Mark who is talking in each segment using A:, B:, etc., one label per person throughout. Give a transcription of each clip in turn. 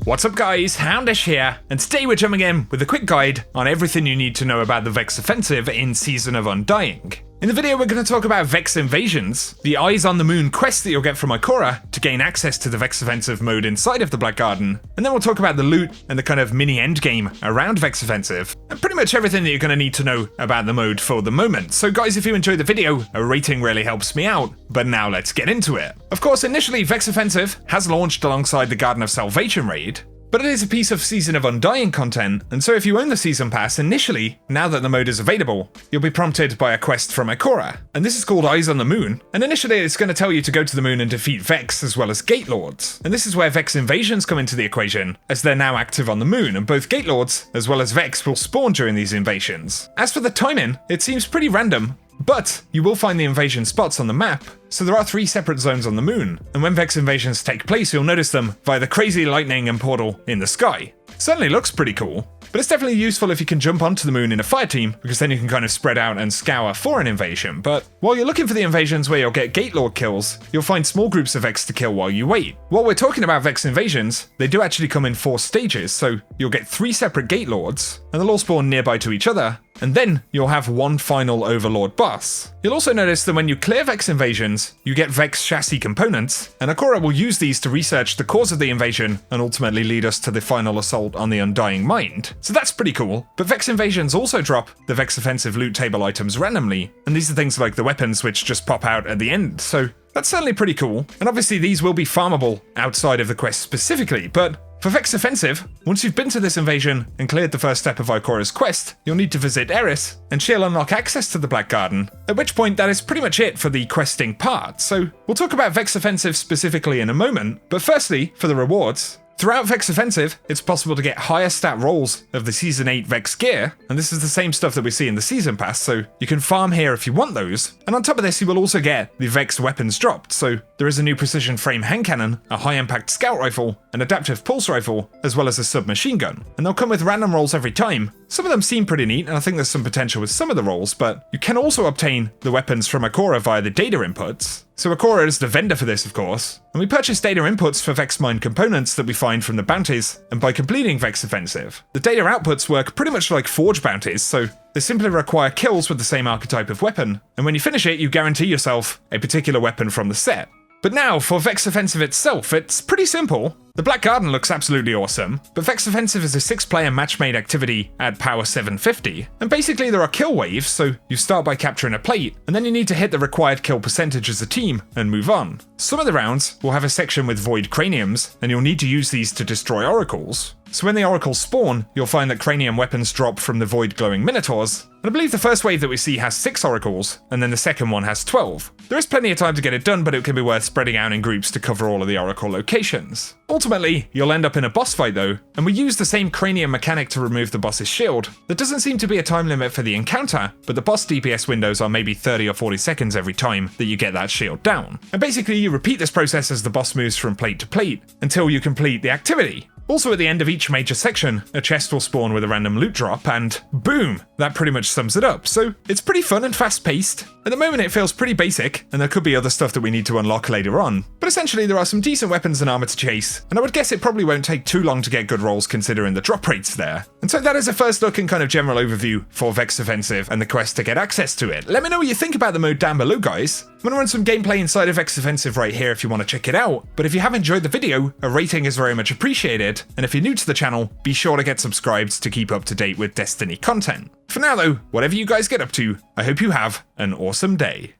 A: What's up guys, Houndish here, and today we're jumping in with a quick guide on everything you need to know about the Vex Offensive in Season of Undying. In the video we're going to talk about Vex Invasions, the Eyes on the Moon quest that you'll get from Ikora to gain access to the Vex Offensive mode inside of the Black Garden, and then we'll talk about the loot and the kind of mini endgame around Vex Offensive, and pretty much everything that you're going to need to know about the mode for the moment. So guys, if you enjoyed the video, a rating really helps me out, but now let's get into it. Of course, initially Vex Offensive has launched alongside the Garden of Salvation raid, but it is a piece of Season of Undying content, and so if you own the Season Pass initially, now that the mode is available, you'll be prompted by a quest from Ikora, and this is called Eyes on the Moon, and initially it's going to tell you to go to the moon and defeat Vex as well as Gate Lords, and this is where Vex Invasions come into the equation, as they're now active on the moon, and both Gate Lords as well as Vex will spawn during these invasions. As for the timing, it seems pretty random, but you will find the invasion spots on the map, so there are 3 separate zones on the moon, and when Vex Invasions take place you'll notice them via the crazy lightning and portal in the sky. Certainly looks pretty cool, but it's definitely useful if you can jump onto the moon in a fire team, because then you can kind of spread out and scour for an invasion. But while you're looking for the invasions where you'll get Gate Lord kills, you'll find small groups of Vex to kill while you wait. While we're talking about Vex Invasions, they do actually come in 4 stages, so you'll get 3 separate Gate Lords, and they'll all spawn nearby to each other, and then you'll have one final Overlord boss. You'll also notice that when you clear Vex Invasions, you get Vex chassis components, and Ikora will use these to research the cause of the invasion and ultimately lead us to the final assault on the Undying Mind. So that's pretty cool, but Vex Invasions also drop the Vex Offensive loot table items randomly, and these are things like the weapons which just pop out at the end, so that's certainly pretty cool. And obviously these will be farmable outside of the quest specifically, but for Vex Offensive, once you've been to this invasion and cleared the first step of Ikora's quest, you'll need to visit Eris, and she'll unlock access to the Black Garden, at which point that is pretty much it for the questing part. So we'll talk about Vex Offensive specifically in a moment, but firstly, for the rewards. Throughout Vex Offensive, it's possible to get higher stat rolls of the Season 8 Vex gear, and this is the same stuff that we see in the Season Pass, so you can farm here if you want those. And on top of this, you will also get the Vexed Weapons dropped, so there is a new precision frame hand cannon, a high impact scout rifle, an adaptive pulse rifle, as well as a submachine gun. And they'll come with random rolls every time. Some of them seem pretty neat, and I think there's some potential with some of the rolls, but you can also obtain the weapons from Ikora via the data inputs. So Ikora is the vendor for this, of course, and we purchase data inputs for Vex Mine components that we find from the bounties, and by completing Vex Offensive. The data outputs work pretty much like Forge bounties, so they simply require kills with the same archetype of weapon, and when you finish it, you guarantee yourself a particular weapon from the set. But now, for Vex Offensive itself, it's pretty simple. The Black Garden looks absolutely awesome, but Vex Offensive is a 6-player match-made activity at power 750, and basically there are kill waves, so you start by capturing a plate, and then you need to hit the required kill percentage as a team and move on. Some of the rounds will have a section with void craniums, and you'll need to use these to destroy oracles. So when the oracles spawn, you'll find that cranium weapons drop from the void glowing minotaurs, and I believe the first wave that we see has 6 oracles, and then the second one has 12. There is plenty of time to get it done, but it can be worth spreading out in groups to cover all of the oracle locations. Ultimately, you'll end up in a boss fight though, and we use the same cranium mechanic to remove the boss's shield. There doesn't seem to be a time limit for the encounter, but the boss DPS windows are maybe 30 or 40 seconds every time that you get that shield down. And basically you repeat this process as the boss moves from plate to plate, until you complete the activity. Also at the end of each major section, a chest will spawn with a random loot drop, and boom, that pretty much sums it up. So it's pretty fun and fast paced. At the moment it feels pretty basic, and there could be other stuff that we need to unlock later on. But essentially there are some decent weapons and armor to chase, and I would guess it probably won't take too long to get good rolls considering the drop rates there. And so that is a first look and kind of general overview for Vex Offensive and the quest to get access to it. Let me know what you think about the mode down below, guys. I'm going to run some gameplay inside of Vex Offensive right here if you want to check it out, but if you have enjoyed the video, a rating is very much appreciated, and if you're new to the channel, be sure to get subscribed to keep up to date with Destiny content. For now though, whatever you guys get up to, I hope you have an awesome day.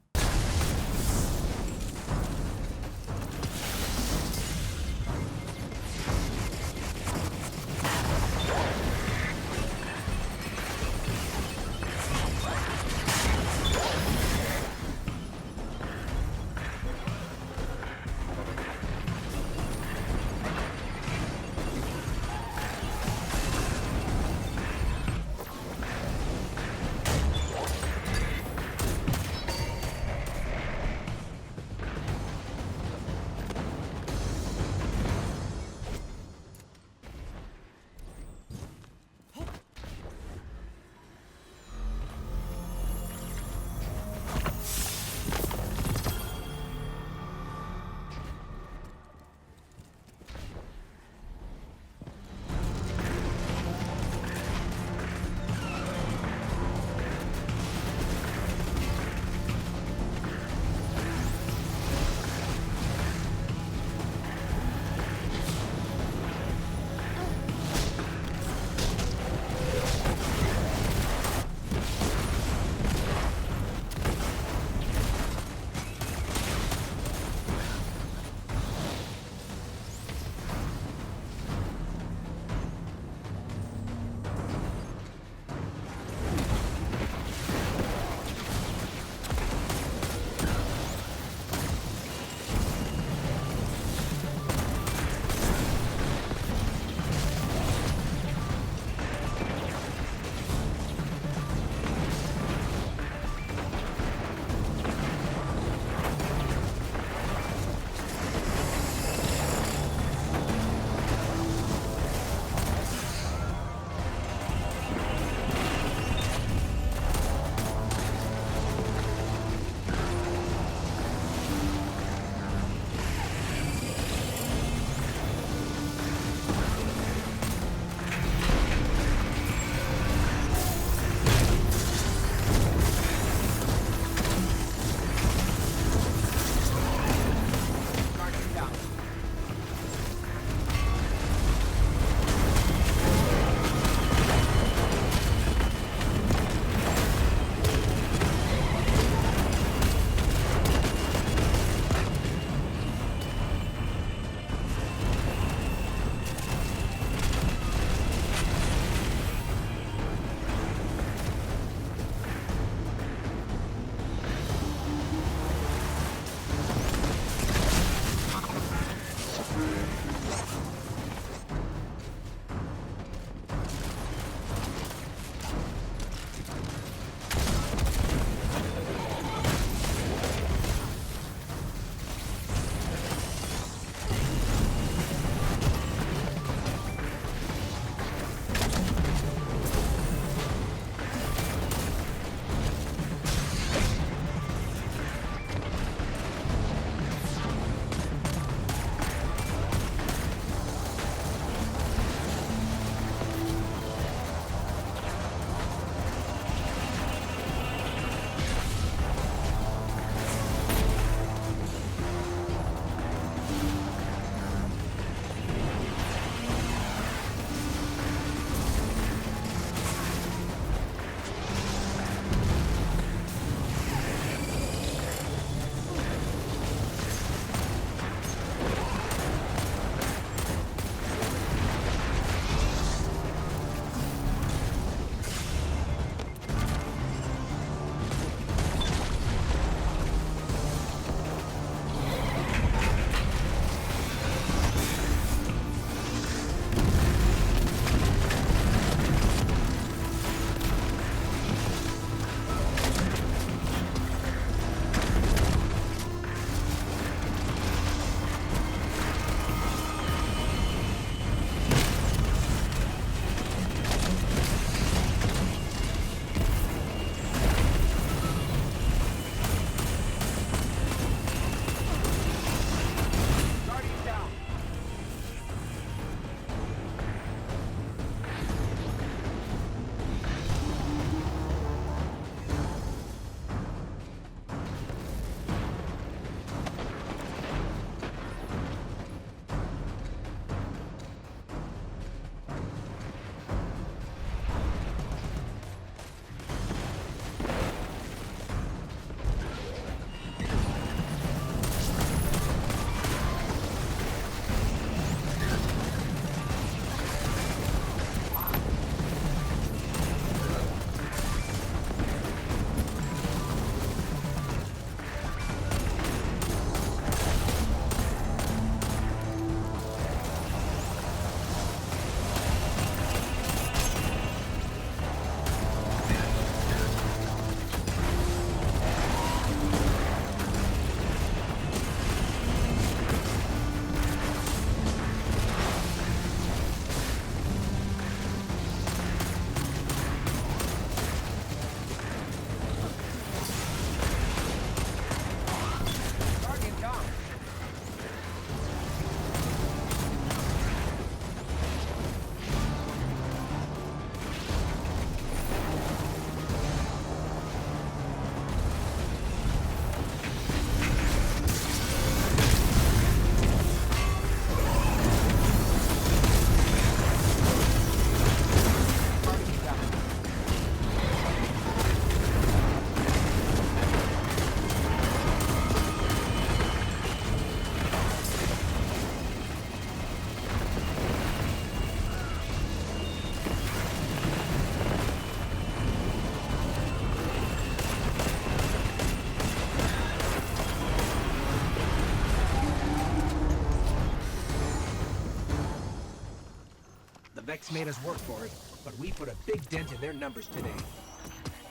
B: Vex made us work for it, but we put a big dent in their numbers today.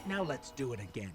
B: Now let's do it again.